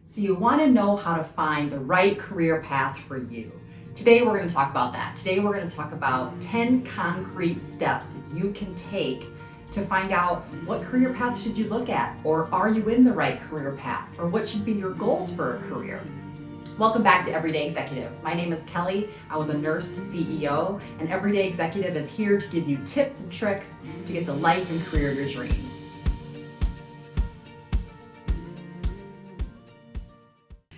So you want to know how to find the right career path for you. Today we're going to talk about that. Today we're going to talk about 10 concrete steps you can take to find out what career path should you look at, or are you in the right career path, or what should be your goals for a career. Welcome back to Everyday Executive. My name is Kelly. I was a nurse to CEO, and Everyday Executive is here to give you tips and tricks to get the life and career of your dreams.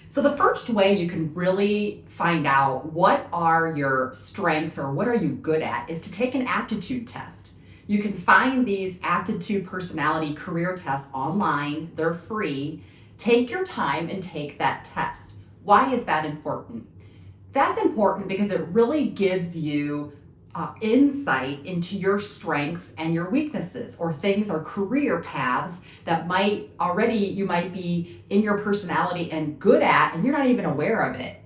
So the first way you can really find out what are your strengths or what are you good at is to take an aptitude test. You can find these aptitude personality career tests online. They're free. Take your time and take that test. Why is that important? That's important because it really gives you insight into your strengths and your weaknesses, or things or career paths that you might be in your personality and good at, and you're not even aware of it.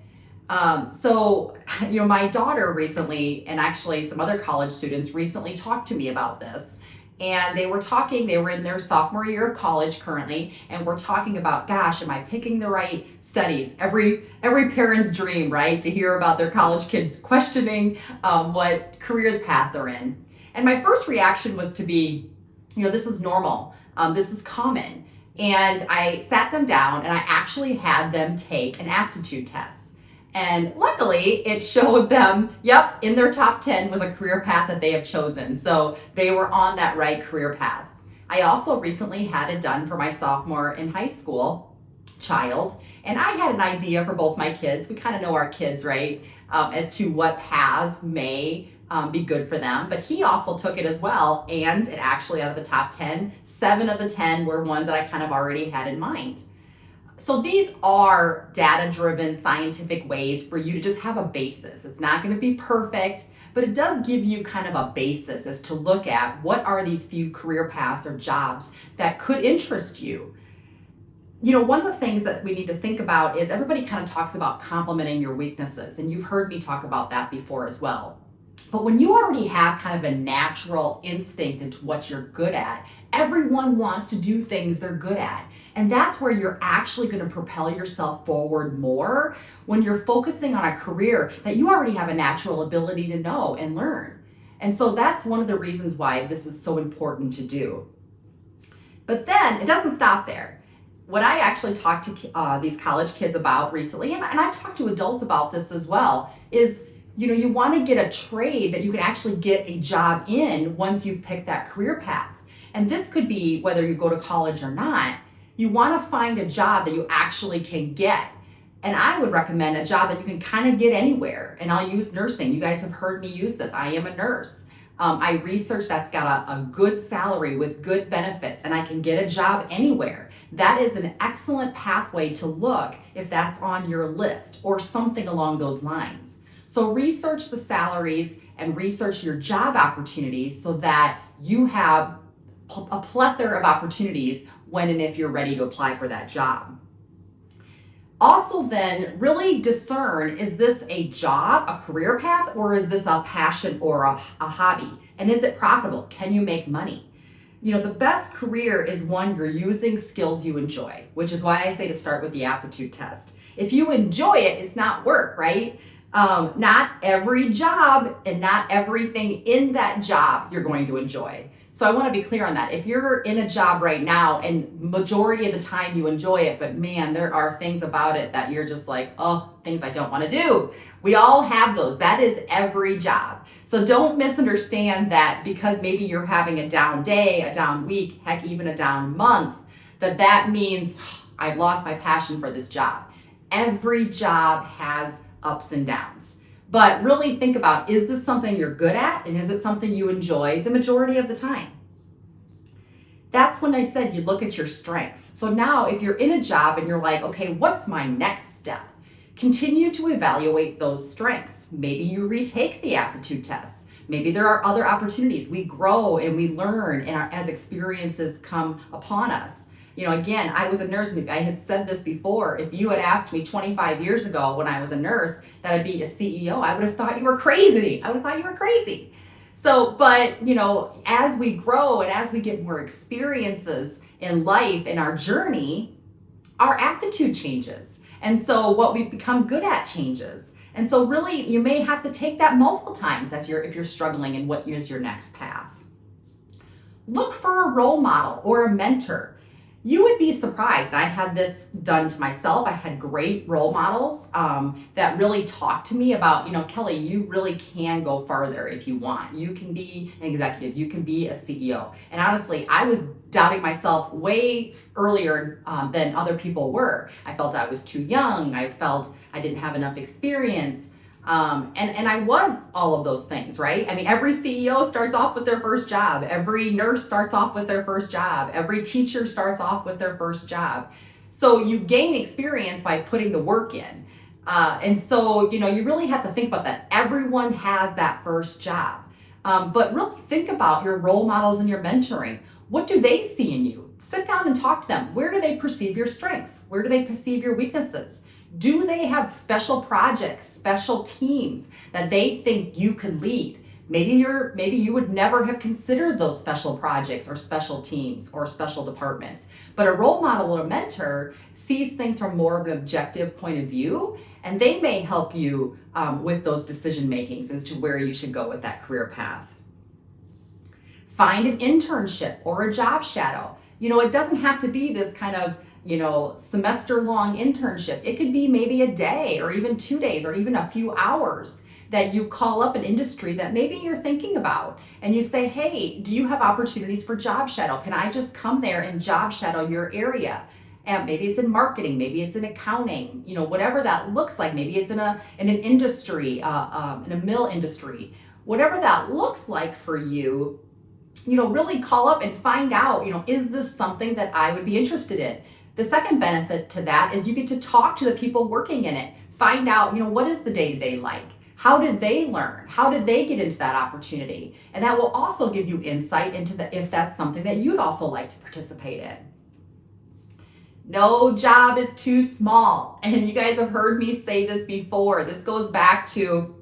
My daughter recently, and actually some other college students recently, talked to me about this. And they were in their sophomore year of college currently, and we're talking about, gosh, am I picking the right studies? Every parent's dream, right? To hear about their college kids questioning what career path they're in. And my first reaction was to be, this is normal. This is common. And I sat them down and I actually had them take an aptitude test. And luckily, it showed them, in their top 10 was a career path that they have chosen. So they were on that right career path. I also recently had it done for my sophomore in high school child. And I had an idea for both my kids. We kind of know our kids, right? As to what paths may be good for them. But he also took it as well. And it actually, out of the top 10, 7 of the 10 were ones that I kind of already had in mind. So these are data-driven scientific ways for you to just have a basis. It's not going to be perfect, but it does give you kind of a basis as to look at what are these few career paths or jobs that could interest you. One of the things that we need to think about is everybody kind of talks about complementing your weaknesses, and you've heard me talk about that before as well. But when you already have kind of a natural instinct into what you're good at, everyone wants to do things they're good at. And that's where you're actually going to propel yourself forward more, when you're focusing on a career that you already have a natural ability to know and learn. And so that's one of the reasons why this is so important to do. But then it doesn't stop there. What I actually talked to these college kids about recently, and I've talked to adults about this as well, is you want to get a trade that you can actually get a job in once you've picked that career path. And this could be whether you go to college or not. You want to find a job that you actually can get. And I would recommend a job that you can kind of get anywhere. And I'll use nursing. You guys have heard me use this. I am a nurse. I researched that's got a good salary with good benefits, and I can get a job anywhere. That is an excellent pathway to look if that's on your list or something along those lines. So research the salaries and research your job opportunities so that you have a plethora of opportunities when and if you're ready to apply for that job. Also then, really discern, is this a job, a career path, or is this a passion or a hobby? And is it profitable? Can you make money? The best career is one you're using skills you enjoy, which is why I say to start with the aptitude test. If you enjoy it, it's not work, right? Not every job and not everything in that job you're going to enjoy. So I want to be clear on that. If you're in a job right now and majority of the time you enjoy it, but man, there are things about it that you're just like, things I don't want to do. We all have those. That is every job. So don't misunderstand that because maybe you're having a down day, a down week, heck, even a down month, that means I've lost my passion for this job. Every job has ups and downs. But really think about, is this something you're good at, and is it something you enjoy the majority of the time? That's when I said you look at your strengths. So now if you're in a job and you're like, okay, what's my next step? Continue to evaluate those strengths. Maybe you retake the aptitude tests. Maybe there are other opportunities. We grow and we learn as experiences come upon us. Again, I was a nurse, and I had said this before. If you had asked me 25 years ago when I was a nurse that I'd be a CEO, I would have thought you were crazy. So, but, as we grow and as we get more experiences in life, in our journey, our aptitude changes. And so what we become good at changes. And so really you may have to take that multiple times if you're struggling in what is your next path. Look for a role model or a mentor. You would be surprised. I had this done to myself. I had great role models that really talked to me about, Kelly, you really can go farther if you want. You can be an executive. You can be a CEO. And honestly, I was doubting myself way earlier than other people were. I felt I was too young. I felt I didn't have enough experience. And I was all of those things, right? I mean, every CEO starts off with their first job. Every nurse starts off with their first job. Every teacher starts off with their first job. So you gain experience by putting the work in. And so, you really have to think about that. Everyone has that first job. But really think about your role models and your mentoring. What do they see in you? Sit down and talk to them. Where do they perceive your strengths? Where do they perceive your weaknesses? Do they have special projects, special teams that they think you could lead? Maybe you would never have considered those special projects or special teams or special departments. But a role model or a mentor sees things from more of an objective point of view, and they may help you with those decision makings as to where you should go with that career path. Find an internship or a job shadow. It doesn't have to be this kind of semester long internship. It could be maybe a day or even 2 days or even a few hours that you call up an industry that maybe you're thinking about and you say, hey, do you have opportunities for job shadow? Can I just come there and job shadow your area? And maybe it's in marketing, maybe it's in accounting, whatever that looks like. Maybe it's in an industry, in a mill industry, whatever that looks like for you. Really call up and find out, is this something that I would be interested in? The second benefit to that is you get to talk to the people working in it. Find out, what is the day-to-day like? How did they learn? How did they get into that opportunity? And that will also give you insight into if that's something that you'd also like to participate in. No job is too small. And you guys have heard me say this before. This goes back to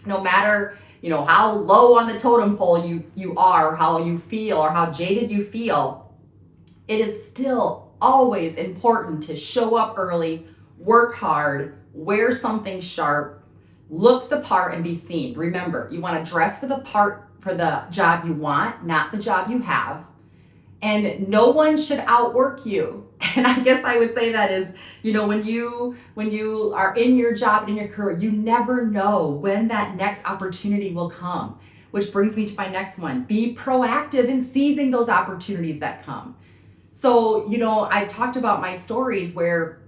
no matter how low on the totem pole you are, how you feel, or how jaded you feel, it is still always important to show up early, work hard, wear something sharp, look the part, and be seen. Remember, you want to dress for the part for the job you want, not the job you have. And no one should outwork you. And I guess I would say that is, when you are in your job and in your career, you never know when that next opportunity will come. Which brings me to my next one. Be proactive in seizing those opportunities that come. So, I've talked about my stories where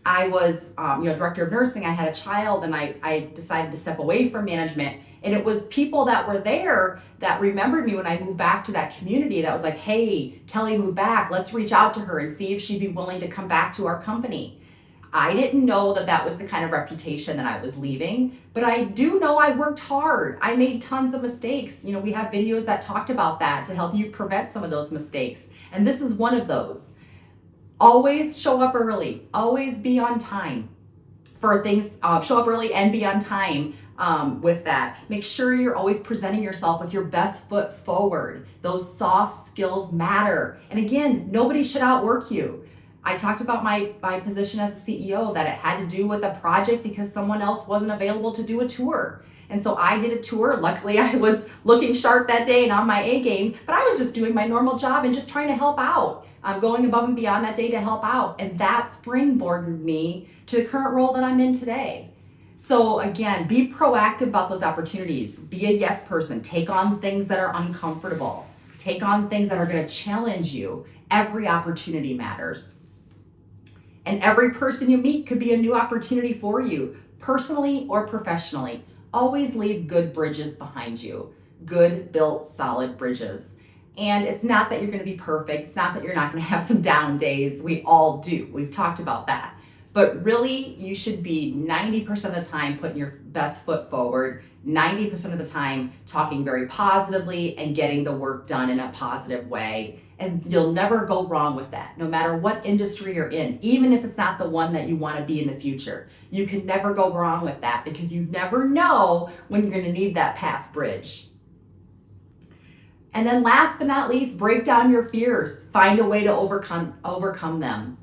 I was, director of nursing. I had a child and I decided to step away from management. And it was people that were there that remembered me when I moved back to that community that was like, hey, Kelly moved back. Let's reach out to her and see if she'd be willing to come back to our company. I didn't know that was the kind of reputation that I was leaving, but I do know I worked hard. I made tons of mistakes. We have videos that talked about that to help you prevent some of those mistakes. And this is one of those. Always show up early. Always be on time for things. Show up early and be on time with that. Make sure you're always presenting yourself with your best foot forward. Those soft skills matter. And again, nobody should outwork you. I talked about my position as a CEO, that it had to do with a project because someone else wasn't available to do a tour. And so I did a tour. Luckily, I was looking sharp that day and on my A game, but I was just doing my normal job and just trying to help out. I'm going above and beyond that day to help out. And that springboarded me to the current role that I'm in today. So again, be proactive about those opportunities. Be a yes person. Take on things that are uncomfortable. Take on things that are going to challenge you. Every opportunity matters. And every person you meet could be a new opportunity for you, personally or professionally. Always leave good bridges behind you. Good, built, solid bridges. And it's not that you're going to be perfect. It's not that you're not going to have some down days. We all do. We've talked about that. But really, you should be 90% of the time putting your best foot forward, 90% of the time talking very positively and getting the work done in a positive way. And you'll never go wrong with that, no matter what industry you're in, even if it's not the one that you want to be in the future. You can never go wrong with that because you never know when you're going to need that pass bridge. And then last but not least, break down your fears. Find a way to overcome them.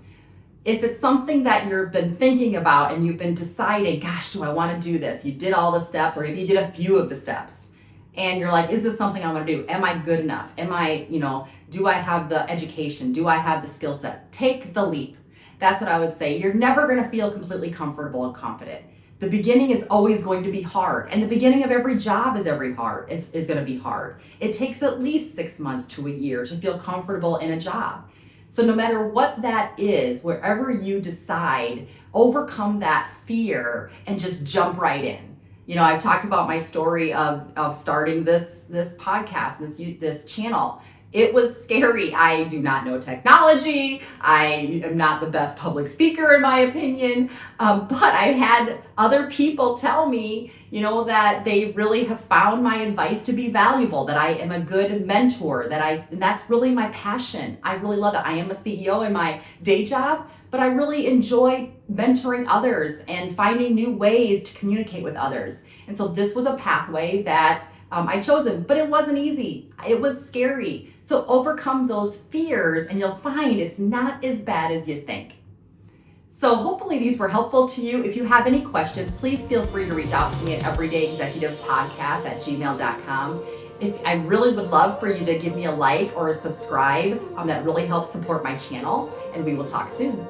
If it's something that you've been thinking about and you've been deciding, gosh, do I want to do this? You did all the steps, or maybe you did a few of the steps, and you're like, is this something I want to do? Am I good enough? Am I, do I have the education? Do I have the skill set? Take the leap. That's what I would say. You're never going to feel completely comfortable and confident. The beginning is always going to be hard, and the beginning of every job is going to be hard. It takes at least 6 months to a year to feel comfortable in a job. So no matter what that is, wherever you decide, overcome that fear and just jump right in. I've talked about my story of starting this podcast, this channel. It was scary. I do not know technology. I am not the best public speaker, in my opinion. But I had other people tell me, that they really have found my advice to be valuable, that I am a good mentor, and that's really my passion. I really love it. I am a CEO in my day job, but I really enjoy mentoring others and finding new ways to communicate with others. And so this was a pathway that I chosen, but it wasn't easy. It was scary. So overcome those fears and you'll find it's not as bad as you think. So hopefully these were helpful to you. If you have any questions, please feel free to reach out to me at everydayexecutivepodcast@gmail.com. I really would love for you to give me a like or a subscribe. That really helps support my channel, and we will talk soon.